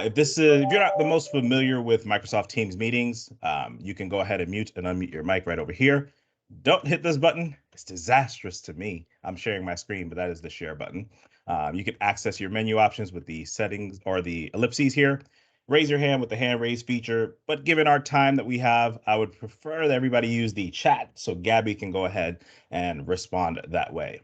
If you're not the most familiar with Microsoft Teams meetings, you can go ahead and mute and unmute your mic right over here. Don't hit this button. It's disastrous to me. I'm sharing my screen, but that is the share button. You can access your menu options with the settings or the ellipses here. Raise your hand with the hand raise feature, but given our time that we have, I would prefer that everybody use the chat so Gabby can go ahead and respond that way.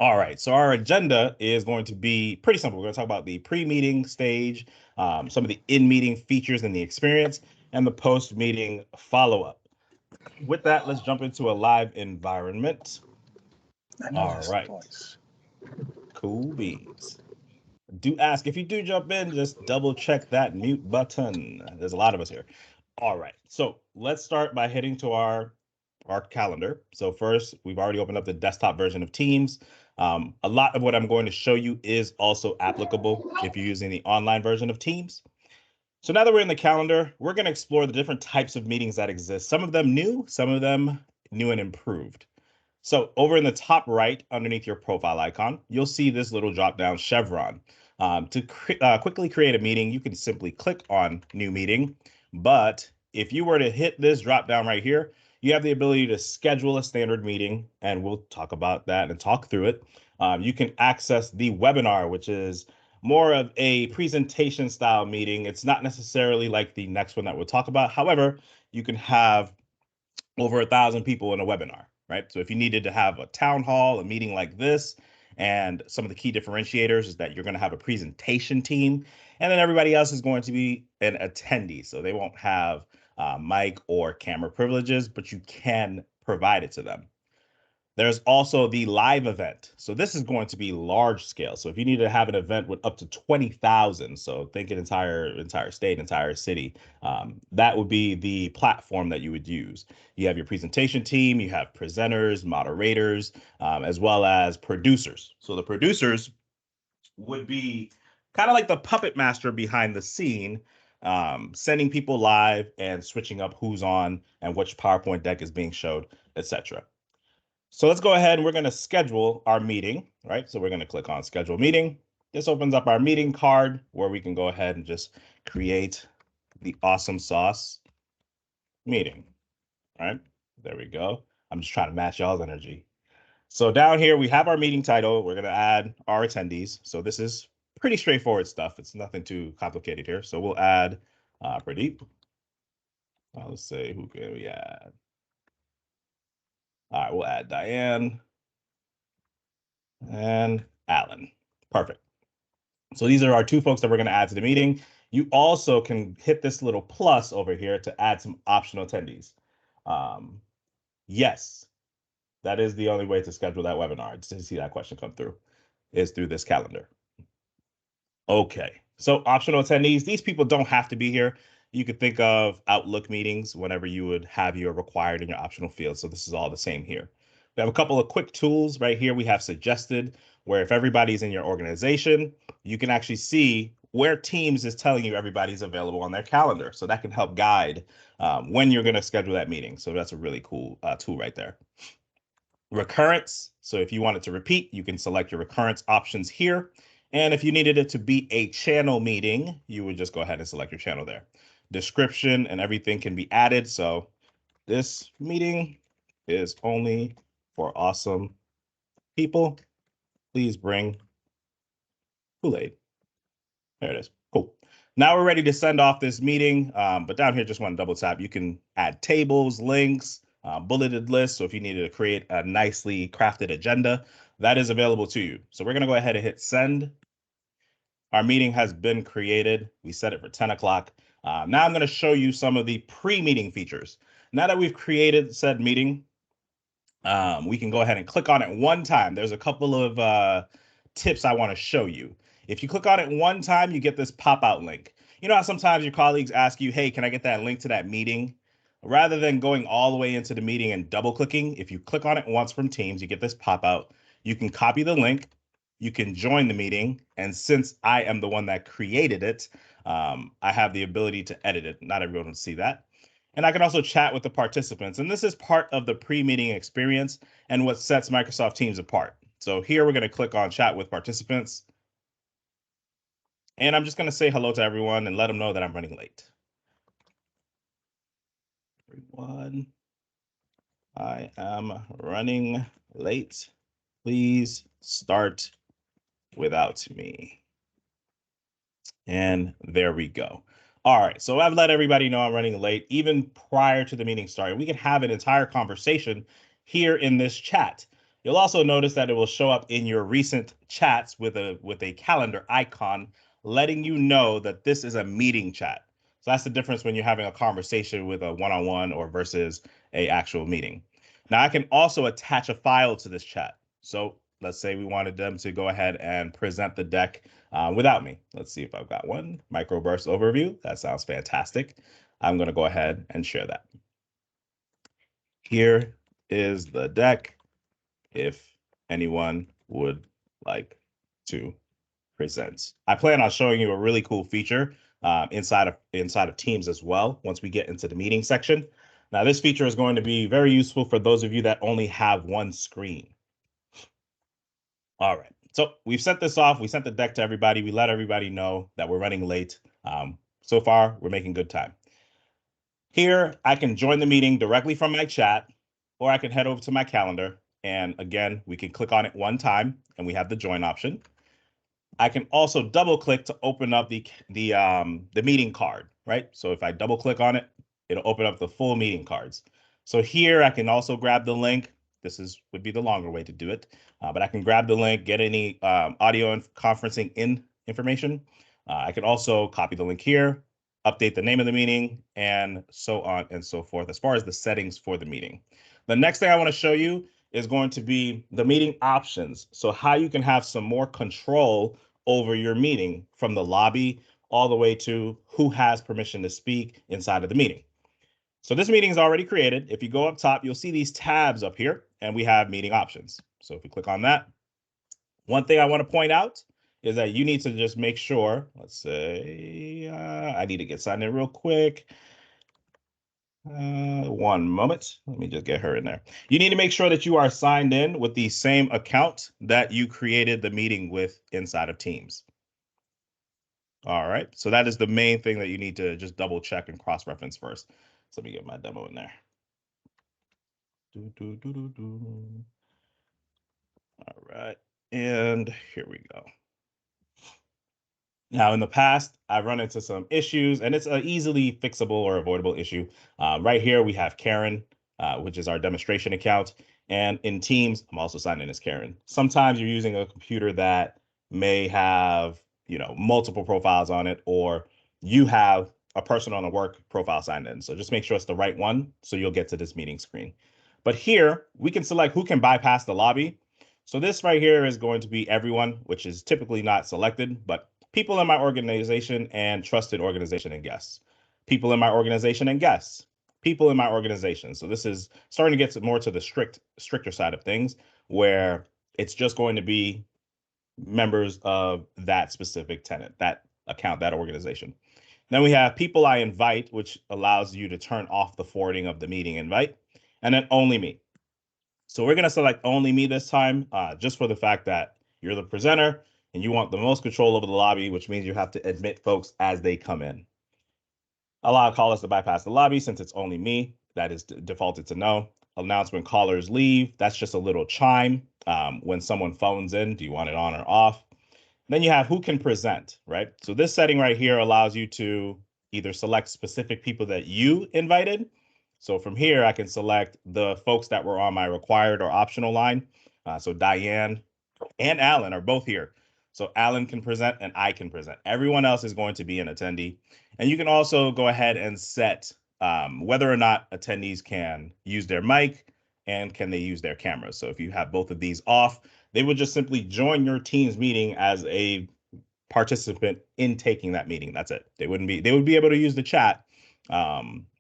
All right, so our agenda is going to be pretty simple. We're going to talk about the pre-meeting stage, some of the in-meeting features and the experience, and the post-meeting follow-up. With that, let's jump into a live environment. All right. Cool beans. Do ask if you do jump in, just double check that mute button. There's a lot of us here. All right, so let's start by heading to our calendar. So first, we've already opened up the desktop version of Teams. A lot of what I'm going to show you is also applicable if you're using the online version of Teams. So now that we're in the calendar, we're going to explore the different types of meetings that exist. Some of them new and improved. So over in the top right, underneath your profile icon, you'll see this little drop-down chevron. To quickly create a meeting, you can simply click on New Meeting. But if you were to hit this drop-down right here, you have the ability to schedule a standard meeting, and we'll talk about that and talk through it. You can access the webinar, which is more of a presentation style meeting. It's not necessarily like the next one that we'll talk about. However, you can have over 1,000 people in a webinar, right? So if you needed to have a town hall, a meeting like this, and some of the key differentiators is that you're going to have a presentation team, and then everybody else is going to be an attendee. So they won't have mic or camera privileges, but you can provide it to them. There's also the live event. So this is going to be large scale. So if you need to have an event with up to 20,000, so think an entire state, entire city, that would be the platform that you would use. You have your presentation team, you have presenters, moderators, as well as producers. So the producers would be kind of like the puppet master behind the scene, sending people live and switching up who's on and which PowerPoint deck is being showed, etc. So let's go ahead and we're going to schedule our meeting, right? So we're going to click on schedule meeting. This opens up our meeting card where we can go ahead and just create the awesome sauce meeting, right? There we go. I'm just trying to match y'all's energy. So down here, we have our meeting title. We're going to add our attendees. So this is pretty straightforward stuff. It's nothing too complicated here. So we'll add Pradeep. Let's say, who can we add? All right, we'll add Diane and Alan. Perfect. So these are our two folks that we're going to add to the meeting. You also can hit this little plus over here to add some optional attendees. Yes, that is the only way to schedule that webinar. To see that question come through is through this calendar. Okay, so optional attendees, these people don't have to be here. You could think of Outlook meetings whenever you would have your required in your optional field. So this is all the same here. We have a couple of quick tools right here. We have suggested, where if everybody's in your organization, you can actually see where Teams is telling you everybody's available on their calendar. So that can help guide when you're going to schedule that meeting. So that's a really cool tool right there. Recurrence. So if you want it to repeat, you can select your recurrence options here. And if you needed it to be a channel meeting, you would just go ahead and select your channel there. Description and everything can be added. So this meeting is only for awesome people. Please bring Kool-Aid. There it is. Cool. Now we're ready to send off this meeting. But down here, just want to double tap. You can add tables, links, bulleted lists. So if you needed to create a nicely crafted agenda, that is available to you. So we're going to go ahead and hit send. Our meeting has been created. We set it for 10 o'clock. Now I'm going to show you some of the pre-meeting features. Now that we've created said meeting, we can go ahead and click on it one time. There's a couple of tips I want to show you. If you click on it one time, you get this pop-out link. You know how sometimes your colleagues ask you, hey, can I get that link to that meeting? Rather than going all the way into the meeting and double-clicking, if you click on it once from Teams, you get this pop-out. You can copy the link. You can join the meeting. And since I am the one that created it, I have the ability to edit it. Not everyone will see that. And I can also chat with the participants. And this is part of the pre-meeting experience and what sets Microsoft Teams apart. So here we're going to click on chat with participants. And I'm just going to say hello to everyone and let them know that I'm running late. Everyone, I am running late. Please start without me. And there we go. All right, so I've let everybody know I'm running late even prior to the meeting starting. We can have an entire conversation here in this chat. You'll also notice that it will show up in your recent chats with a calendar icon letting you know that this is a meeting chat. So that's the difference when you're having a conversation with a one-on-one or versus a actual meeting. Now I can also attach a file to this chat. So let's say we wanted them to go ahead and present the deck without me. Let's see if I've got one. Microburst overview. That sounds fantastic. I'm going to go ahead and share that. Here is the deck if anyone would like to present. I plan on showing you a really cool feature inside of Teams as well once we get into the meeting section. Now, this feature is going to be very useful for those of you that only have one screen. All right. So we've sent this off. We sent the deck to everybody. We let everybody know that we're running late. So far, we're making good time. Here, I can join the meeting directly from my chat, or I can head over to my calendar. And again, we can click on it one time, and we have the join option. I can also double click to open up the meeting card, right? So if I double click on it, it'll open up the full meeting cards. So here I can also grab the link. Would be the longer way to do it, but I can grab the link, get any audio and conferencing information. I can also copy the link here, update the name of the meeting, and so on and so forth as far as the settings for the meeting. The next thing I want to show you is going to be the meeting options. So how you can have some more control over your meeting from the lobby all the way to who has permission to speak inside of the meeting. So this meeting is already created. If you go up top, you'll see these tabs up here and we have meeting options. So if we click on that, one thing I want to point out is that you need to just make sure, let's say, I need to get signed in real quick. One moment. Let me just get her in there. You need to make sure that you are signed in with the same account that you created the meeting with inside of Teams. All right. So that is the main thing that you need to just double check and cross-reference first. So let me get my demo in there. All right. And here we go. Now, in the past, I've run into some issues, and it's an easily fixable or avoidable issue. Right here, we have Karen, which is our demonstration account. And in Teams, I'm also signed in as Karen. Sometimes you're using a computer that may have, multiple profiles on it, or you have a person on a work profile signed in. So just make sure it's the right one, so you'll get to this meeting screen. But here, we can select who can bypass the lobby. So this right here is going to be everyone, which is typically not selected, but people in my organization and trusted organization and guests. People in my organization and guests. People in my organization. So this is starting to get more to the stricter side of things, where it's just going to be members of that specific tenant, that account, that organization. Then we have people I invite, which allows you to turn off the forwarding of the meeting invite, and then only me. So we're going to select only me this time, just for the fact that you're the presenter and you want the most control over the lobby, which means you have to admit folks as they come in. Allow callers to bypass the lobby since it's only me. That is defaulted to no. Announce when callers leave. That's just a little chime. When someone phones in, do you want it on or off? Then you have who can present, right? So this setting right here allows you to either select specific people that you invited. So from here, I can select the folks that were on my required or optional line. So Diane and Alan are both here. So Alan can present and I can present. Everyone else is going to be an attendee. And you can also go ahead and set whether or not attendees can use their mic and can they use their camera. So if you have both of these off, they would just simply join your team's meeting as a participant in taking that meeting. That's it. They would be able to use the chat,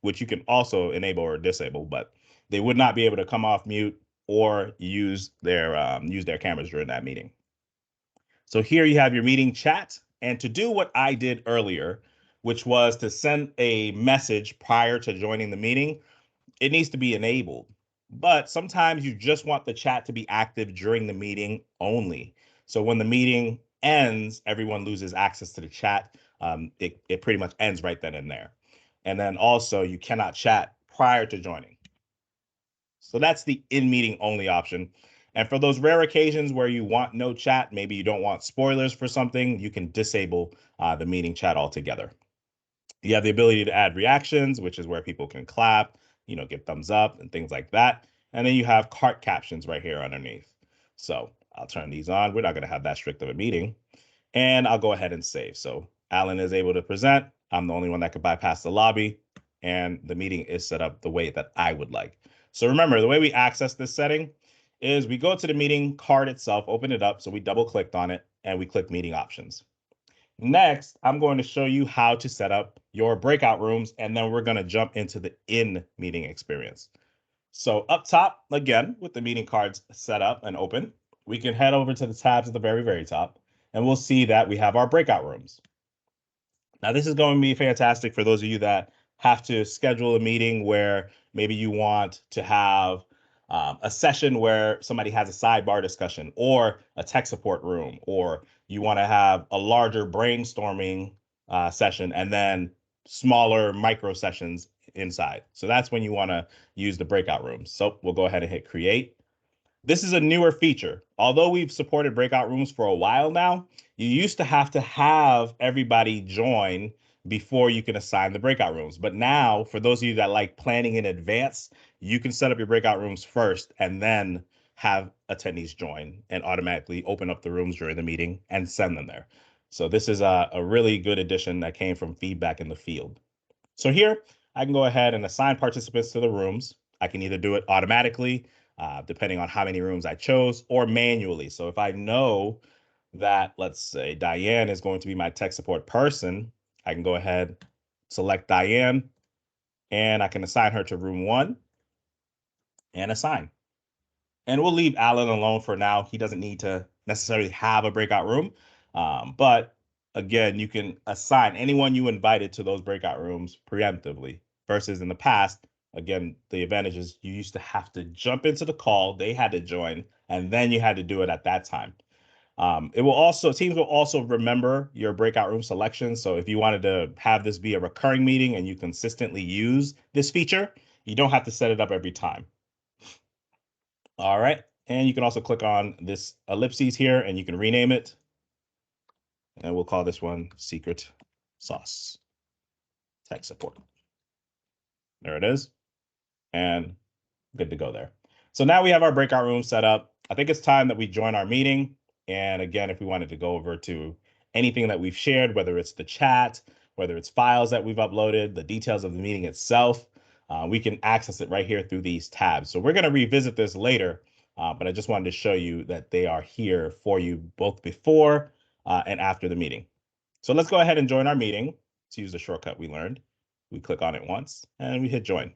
which you can also enable or disable, but they would not be able to come off mute or use their cameras during that meeting. So here you have your meeting chat, and to do what I did earlier, which was to send a message prior to joining the meeting, it needs to be enabled. But sometimes you just want the chat to be active during the meeting only. So when the meeting ends, everyone loses access to the chat. It pretty much ends right then and there. And then also you cannot chat prior to joining. So that's the in-meeting only option. And for those rare occasions where you want no chat, maybe you don't want spoilers for something, you can disable the meeting chat altogether. You have the ability to add reactions, which is where people can clap, give thumbs up and things like that. And then you have cart captions right here underneath. So I'll turn these on. We're not going to have that strict of a meeting. And I'll go ahead and save. So Alan is able to present. I'm the only one that could bypass the lobby. And the meeting is set up the way that I would like. So remember, the way we access this setting is we go to the meeting card itself, open it up. So we double clicked on it and we click meeting options. Next, I'm going to show you how to set up your breakout rooms, and then we're going to jump into the in-meeting experience. So up top, again, with the meeting cards set up and open, we can head over to the tabs at the very, very top, and we'll see that we have our breakout rooms. Now, this is going to be fantastic for those of you that have to schedule a meeting where maybe you want to have a session where somebody has a sidebar discussion or a tech support room, or you want to have a larger brainstorming session and then smaller micro sessions inside. So that's when you want to use the breakout rooms. So we'll go ahead and hit create. This is a newer feature. Although we've supported breakout rooms for a while now, you used to have everybody join before you can assign the breakout rooms. But now, for those of you that like planning in advance, you can set up your breakout rooms first and then have attendees join and automatically open up the rooms during the meeting and send them there. So this is a really good addition that came from feedback in the field. So here, I can go ahead and assign participants to the rooms. I can either do it automatically, depending on how many rooms I chose, or manually. So if I know that, let's say, Diane is going to be my tech support person, I can go ahead, select Diane, and I can assign her to room 1 and assign. And we'll leave Alan alone for now. He doesn't need to necessarily have a breakout room. But again, you can assign anyone you invited to those breakout rooms preemptively versus in the past. Again, the advantage is you used to have to jump into the call. They had to join, and then you had to do it at that time. Teams will also remember your breakout room selection. So if you wanted to have this be a recurring meeting and you consistently use this feature, you don't have to set it up every time. All right, and you can also click on this ellipses here and you can rename it. And we'll call this one Secret Sauce Tech Support. There it is. And good to go there. So now we have our breakout room set up. I think it's time that we join our meeting. And again, if we wanted to go over to anything that we've shared, whether it's the chat, whether it's files that we've uploaded, the details of the meeting itself, we can access it right here through these tabs. So we're going to revisit this later, but I just wanted to show you that they are here for you both before and after the meeting. So let's go ahead and join our meeting. Let's use the shortcut we learned. We click on it once and we hit join.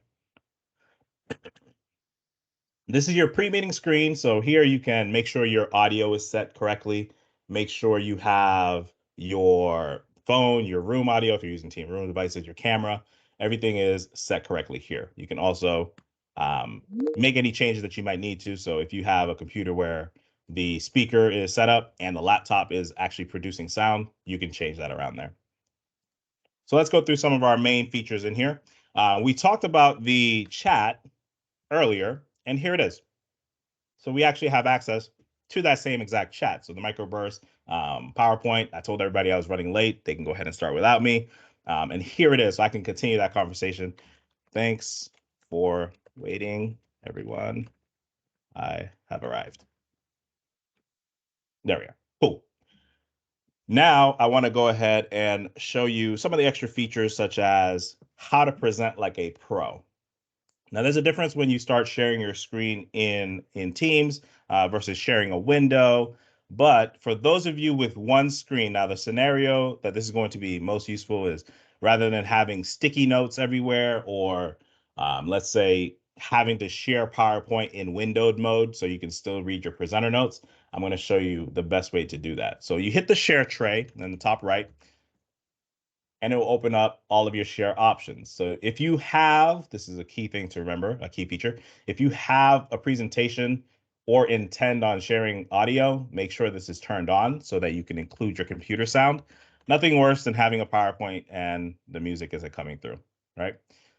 This is your pre-meeting screen. So here you can make sure your audio is set correctly. Make sure you have your phone, your room audio, if you're using team room devices, your camera, everything is set correctly here. You can also make any changes that you might need to. So if you have a computer where the speaker is set up and the laptop is actually producing sound, you can change that around there. So let's go through some of our main features in here. We talked about the chat earlier, and here it is. So we actually have access to that same exact chat. So the microburst, PowerPoint, I told everybody I was running late. They can go ahead and start without me. And here it is. So I can continue that conversation. Thanks for waiting, everyone. I have arrived. There we are. Cool. Now I want to go ahead and show you some of the extra features, such as how to present like a pro. Now, there's a difference when you start sharing your screen in Teams versus sharing a window. But for those of you with one screen, now the scenario that this is going to be most useful is rather than having sticky notes everywhere, or let's say having to share PowerPoint in windowed mode so you can still read your presenter notes, I'm going to show you the best way to do that. So you hit the share tray in the top right, and it will open up all of your share options. So if you have, this is a key thing to remember, a key feature, if you have a presentation or intend on sharing audio, make sure this is turned on so that you can include your computer sound. Nothing worse than having a PowerPoint and the music isn't coming through, right?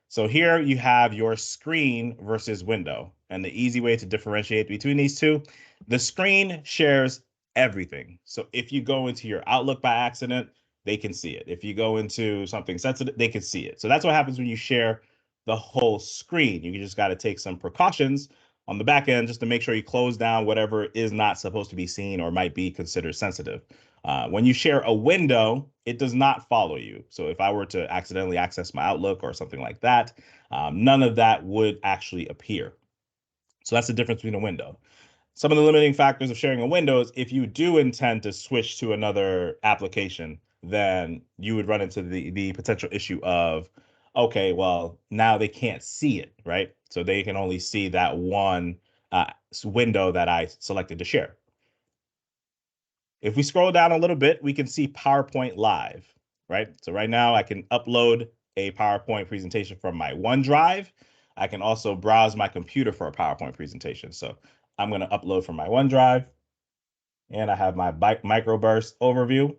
So here you have your screen versus window. And the easy way to differentiate between these two, the screen shares everything. So if you go into your Outlook by accident, they can see it. If you go into something sensitive, they can see it. So that's what happens when you share the whole screen. You just got to take some precautions on the back end just to make sure you close down whatever is not supposed to be seen or might be considered sensitive. When you share a window, it does not follow you. So if I were to accidentally access my Outlook or something like that, none of that would actually appear. So that's the difference between a window. Some of the limiting factors of sharing a window is if you do intend to switch to another application, then you would run into the potential issue of, okay, well, now they can't see it, right? So they can only see that one window that I selected to share. If we scroll down a little bit, we can see PowerPoint Live, right? So right now I can upload a PowerPoint presentation from my OneDrive. I can also browse my computer for a PowerPoint presentation. So I'm going to upload from my OneDrive, and I have my microburst overview.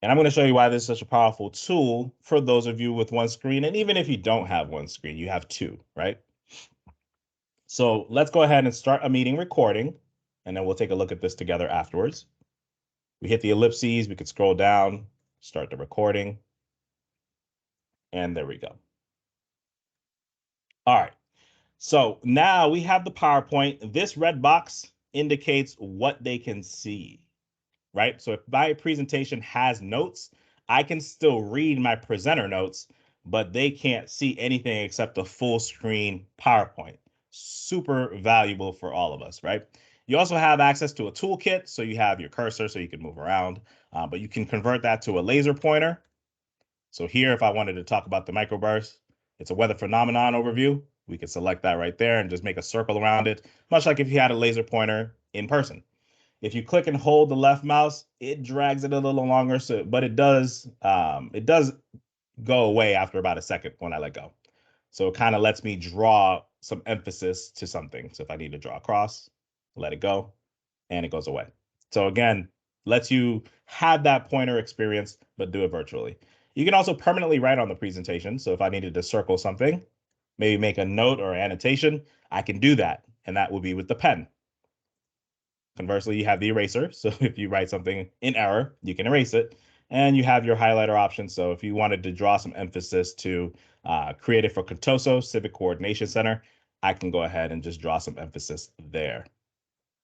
And I'm going to show you why this is such a powerful tool for those of you with one screen. And even if you don't have one screen, you have two, right? So let's go ahead and start a meeting recording, and then we'll take a look at this together afterwards. We hit the ellipses, we could scroll down, start the recording, and there we go. All right, so now we have the PowerPoint. This red box indicates what they can see, right? So if my presentation has notes, I can still read my presenter notes, but they can't see anything except the full screen PowerPoint. Super valuable for all of us, right? You also have access to a toolkit, so you have your cursor so you can move around, but you can convert that to a laser pointer. So here, if I wanted to talk about the microburst, it's a weather phenomenon overview. We could select that right there and just make a circle around it, much like if you had a laser pointer in person. If you click and hold the left mouse, it drags it a little longer, but it does go away after about a second when I let go. So it kind of lets me draw some emphasis to something. So if I need to draw across, let it go, and it goes away. So again, lets you have that pointer experience, but do it virtually. You can also permanently write on the presentation. So if I needed to circle something, maybe make a note or annotation, I can do that. And that would be with the pen. Conversely, you have the eraser. So if you write something in error, you can erase it. And you have your highlighter option. So if you wanted to draw some emphasis to create it for Contoso Civic Coordination Center, I can go ahead and just draw some emphasis there,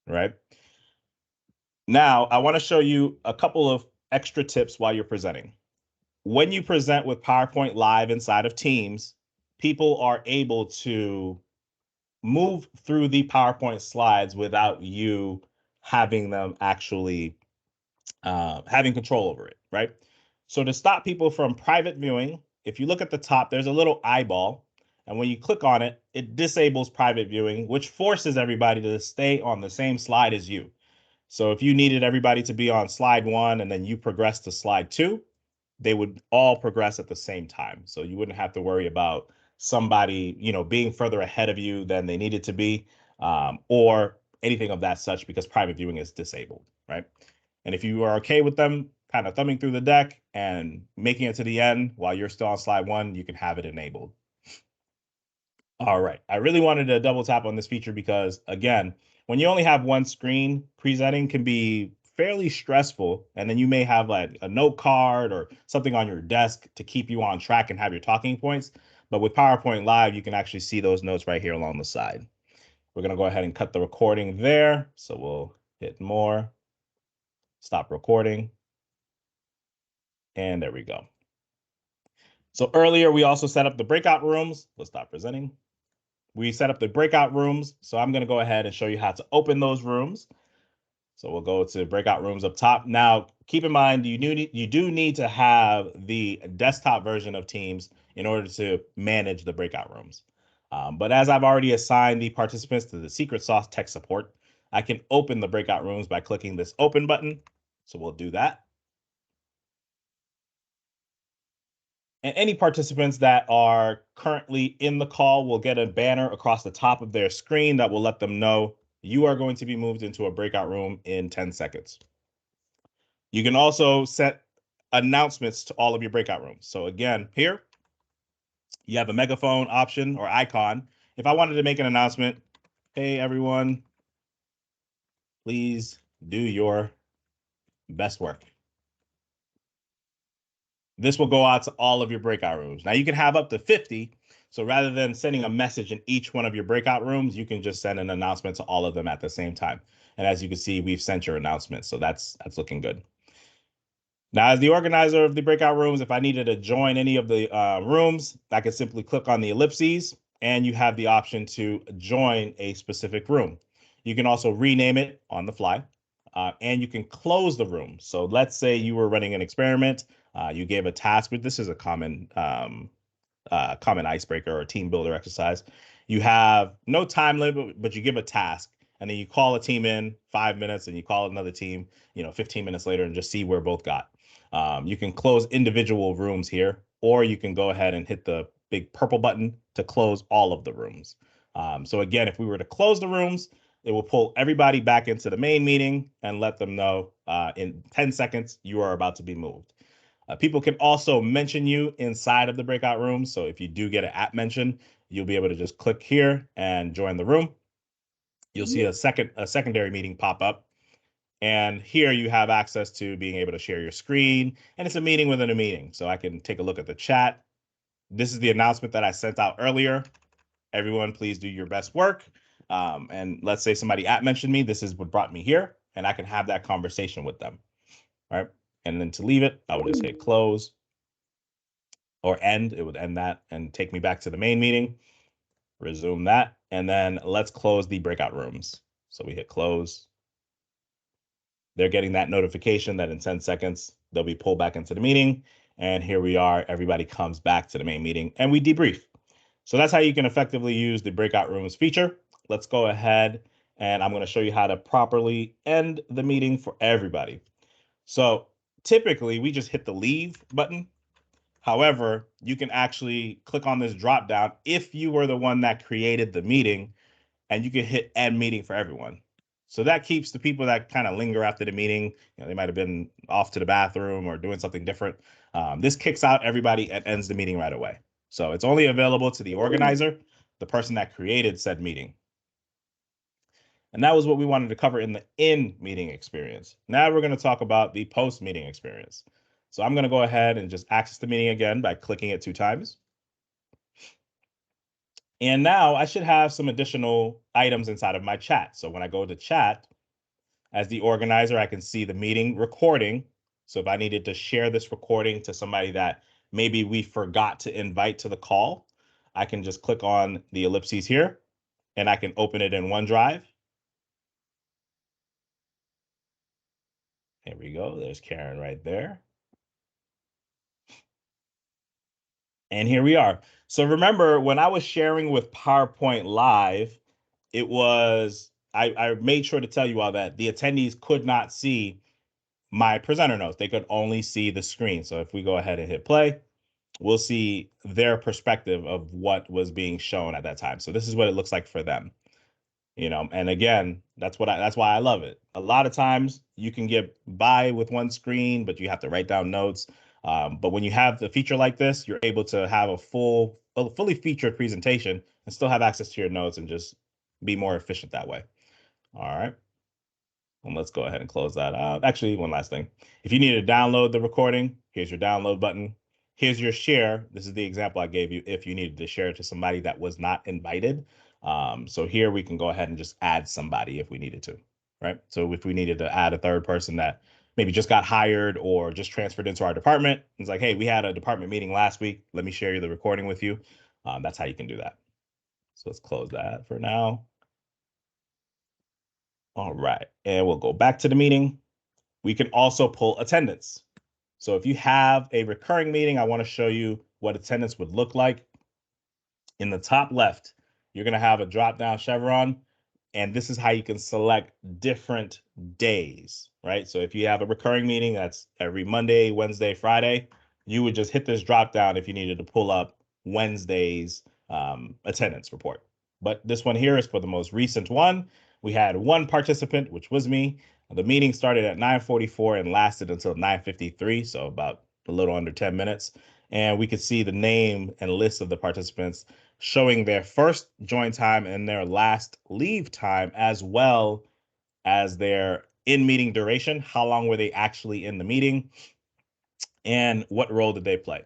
right? Now, I want to show you a couple of extra tips while you're presenting. When you present with PowerPoint Live inside of Teams, people are able to move through the PowerPoint slides without you having them actually having control over it, right? So to stop people from private viewing, if you look at the top, there's a little eyeball. And when you click on it, it disables private viewing, which forces everybody to stay on the same slide as you. So if you needed everybody to be on slide 1 and then you progress to slide 2, they would all progress at the same time. So you wouldn't have to worry about somebody, being further ahead of you than they needed to be, or anything of that such, because private viewing is disabled, right? And if you are okay with them kind of thumbing through the deck and making it to the end while you're still on slide 1, you can have it enabled. All right. I really wanted to double tap on this feature because, again, when you only have one screen, presenting can be fairly stressful. And then you may have like a note card or something on your desk to keep you on track and have your talking points. But with PowerPoint Live, you can actually see those notes right here along the side. We're going to go ahead and cut the recording there. So we'll hit more, stop recording. And there we go. So earlier, we also set up the breakout rooms. Let's stop presenting. We set up the breakout rooms. So I'm going to go ahead and show you how to open those rooms. So we'll go to breakout rooms up top. Now, keep in mind, you do need to have the desktop version of Teams in order to manage the breakout rooms. But as I've already assigned the participants to the secret sauce tech support, I can open the breakout rooms by clicking this open button. So we'll do that. And any participants that are currently in the call will get a banner across the top of their screen that will let them know you are going to be moved into a breakout room in 10 seconds. You can also set announcements to all of your breakout rooms. So again, here you have a megaphone option or icon. If I wanted to make an announcement, hey everyone, please do your best work. This will go out to all of your breakout rooms. Now you can have up to 50. So rather than sending a message in each one of your breakout rooms, you can just send an announcement to all of them at the same time. And as you can see, we've sent your announcement. So that's looking good. Now, as the organizer of the breakout rooms, if I needed to join any of the rooms, I could simply click on the ellipses and you have the option to join a specific room. You can also rename it on the fly and you can close the room. So let's say you were running an experiment, you gave a task, but this is a common icebreaker or team builder exercise. You have no time limit, but you give a task and then you call a team in 5 minutes and you call another team, 15 minutes later and just see where both got. You can close individual rooms here, or you can go ahead and hit the big purple button to close all of the rooms. So again, if we were to close the rooms, it will pull everybody back into the main meeting and let them know in 10 seconds you are about to be moved. People can also mention you inside of the breakout room. So if you do get an app mention, you'll be able to just click here and join the room. You'll see a secondary meeting pop up. And here you have access to being able to share your screen. And it's a meeting within a meeting. So I can take a look at the chat. This is the announcement that I sent out earlier. Everyone, please do your best work. And let's say somebody app mentioned me. This is what brought me here. And I can have that conversation with them. All right. And then to leave it, I would just hit close or end. It would end that and take me back to the main meeting. Resume that. And then let's close the breakout rooms. So we hit close. They're getting that notification that in 10 seconds, they'll be pulled back into the meeting. And here we are. Everybody comes back to the main meeting and we debrief. So that's how you can effectively use the breakout rooms feature. Let's go ahead and I'm going to show you how to properly end the meeting for everybody. So typically we just hit the leave button. However, you can actually click on this drop down if you were the one that created the meeting, and you can hit end meeting for everyone. So that keeps the people that kind of linger after the meeting, they might have been off to the bathroom or doing something different. This kicks out everybody and ends the meeting right away. So it's only available to the organizer, the person that created said meeting. And that was what we wanted to cover in the in-meeting experience. Now we're going to talk about the post-meeting experience. So I'm going to go ahead and just access the meeting again by clicking it 2 times. And now I should have some additional items inside of my chat. So when I go to chat, as the organizer, I can see the meeting recording. So if I needed to share this recording to somebody that maybe we forgot to invite to the call, I can just click on the ellipses here and I can open it in OneDrive. Here we go. There's Karen right there. And here we are. So remember, when I was sharing with PowerPoint Live, it was, I made sure to tell you all that the attendees could not see my presenter notes. They could only see the screen. So if we go ahead and hit play, we'll see their perspective of what was being shown at that time. So this is what it looks like for them. And again, that's why I love it. A lot of times you can get by with one screen, but you have to write down notes. But when you have the feature like this, you're able to have a fully featured presentation and still have access to your notes and just be more efficient that way. All right. And let's go ahead and close that out. Actually, one last thing. If you need to download the recording, here's your download button. Here's your share. This is the example I gave you if you needed to share it to somebody that was not invited. So here we can go ahead and just add somebody if we needed to, right? So if we needed to add a third person that maybe just got hired or just transferred into our department, it's like, hey, we had a department meeting last week. Let me share the recording with you. That's how you can do that. So let's close that for now. All right, and we'll go back to the meeting. We can also pull attendance. So if you have a recurring meeting, I want to show you what attendance would look like. In the top left, you're going to have a drop-down chevron, and this is how you can select different days, right? So if you have a recurring meeting, that's every Monday, Wednesday, Friday, you would just hit this drop down if you needed to pull up Wednesday's attendance report. But this one here is for the most recent one. We had one participant, which was me. The meeting started at 9:44 and lasted until 9:53, so about a little under 10 minutes. And we could see the name and list of the participants showing their first join time and their last leave time, as well as their in-meeting duration. How long were they actually in the meeting? And what role did they play?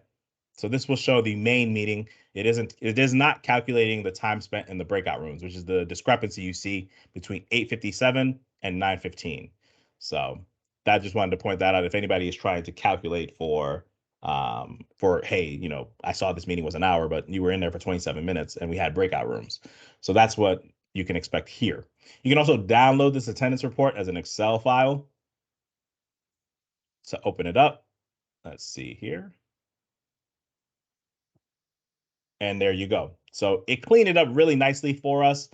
So this will show the main meeting. It is not calculating the time spent in the breakout rooms, which is the discrepancy you see between 8:57 and 9:15. So that, just wanted to point that out if anybody is trying to calculate for hey, you know, I saw this meeting was an hour, but you were in there for 27 minutes and we had breakout rooms. So that's what you can expect here. You can also download this attendance report as an Excel file. So open it up. Let's see here. And there you go. So it cleaned it up really nicely for us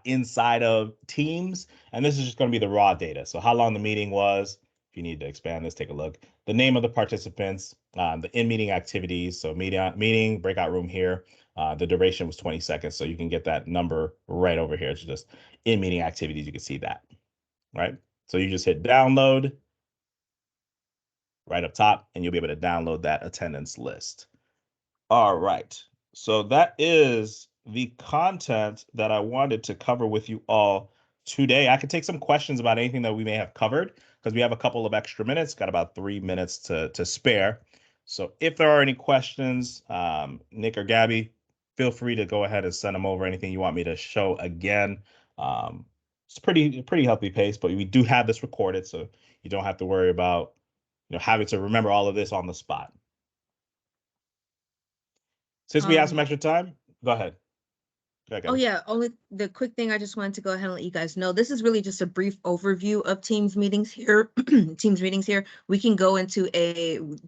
inside of Teams. And this is just going to be the raw data. So how long the meeting was. If you need to expand this, take a look. The name of the participants, the in-meeting activities. So meeting, breakout room here. The duration was 20 seconds. So you can get that number right over here. It's just in-meeting activities. You can see that, right? So you just hit download right up top, and you'll be able to download that attendance list. All right. So that is the content that I wanted to cover with you all today. I could take some questions about anything that we may have covered because we have a couple of extra minutes, got about 3 minutes to spare. So if there are any questions, Nick or Gabby, feel free to go ahead and send them over. Anything you want me to show again. It's pretty healthy pace, but we do have this recorded, so you don't have to worry about having to remember all of this on the spot. Since we have some extra time, go ahead. Oh yeah, only the quick thing I just wanted to go ahead and let you guys know. This is really just a brief overview of Teams meetings here. Teams meetings here. We can go into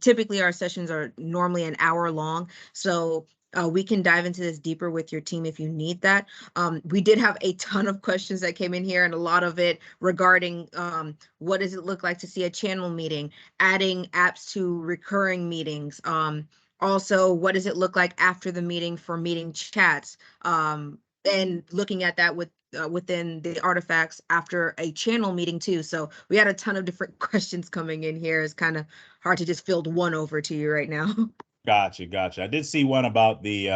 typically our sessions are normally an hour long. So we can dive into this deeper with your team if you need that. We did have a ton of questions that came in here, and a lot of it regarding what does it look like to see a channel meeting, adding apps to recurring meetings. Also, what does it look like after the meeting for meeting chats? And looking at that within the artifacts after a channel meeting too. So we had a ton of different questions coming in here. It's kind of hard to just field one over to you right now. Gotcha. I did see one about the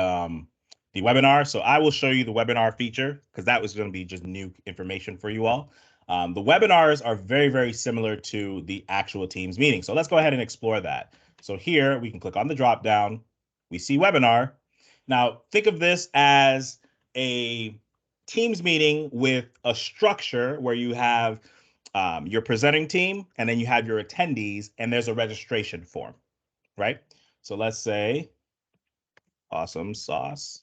webinar. So I will show you the webinar feature because that was going to be just new information for you all. The webinars are very, very similar to the actual Teams meeting. So let's go ahead and explore that. So here we can click on the drop down. We see webinar. Now think of this as a Teams meeting with a structure where you have your presenting team and then you have your attendees and there's a registration form, right? So let's say awesome sauce,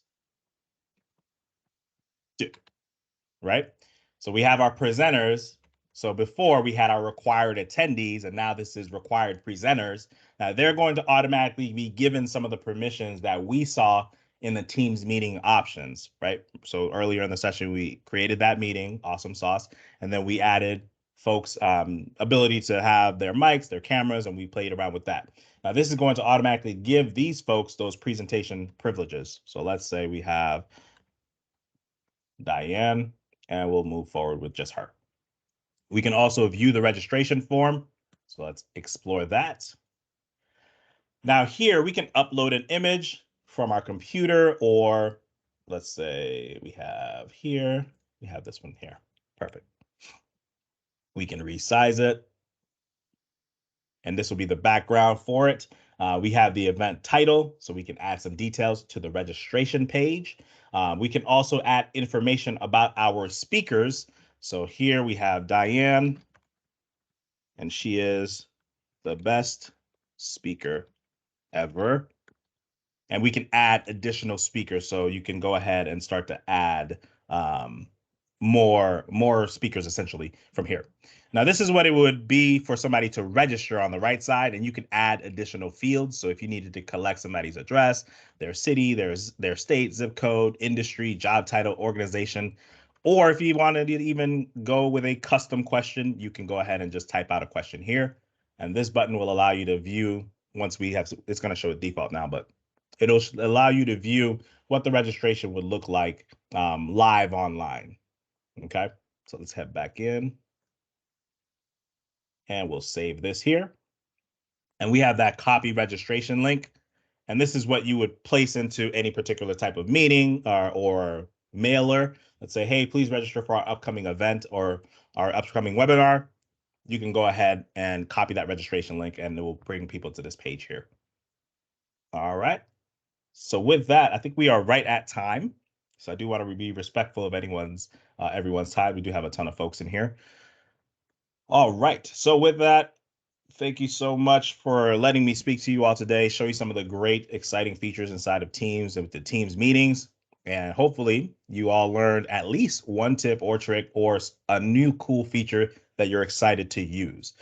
right? So we have our presenters. So before we had our required attendees, and now this is required presenters. Now they're going to automatically be given some of the permissions that we saw in the Teams meeting options, right? So earlier in the session, we created that meeting, awesome sauce, and then we added folks' ability to have their mics, their cameras, and we played around with that. Now this is going to automatically give these folks those presentation privileges. So let's say we have Diane, and we'll move forward with just her. We can also view the registration form. So let's explore that. Now here we can upload an image from our computer, or let's say we have this one here. Perfect. We can resize it. And this will be the background for it. We have the event title, so we can add some details to the registration page. We can also add information about our speakers. So here we have Diane, and she is the best speaker ever. And we can add additional speakers. So you can go ahead and start to add more speakers essentially from here. Now, this is what it would be for somebody to register on the right side, and you can add additional fields. So if you needed to collect somebody's address, their city, their state, zip code, industry, job title, organization, or if you wanted to even go with a custom question, you can go ahead and just type out a question here. And this button will allow you to view once we have, it's going to show a default now, but it'll allow you to view what the registration would look like live online. Okay, so let's head back in and we'll save this here. And we have that copy registration link. And this is what you would place into any particular type of meeting or mailer. Let's say, hey, please register for our upcoming event or our upcoming webinar. You can go ahead and copy that registration link and it will bring people to this page here. All right. So with that, I think we are right at time. So I do want to be respectful of everyone's time. We do have a ton of folks in here. All right. So with that, thank you so much for letting me speak to you all today, show you some of the great, exciting features inside of Teams and with the Teams meetings. And hopefully you all learned at least one tip or trick or a new cool feature that you're excited to use.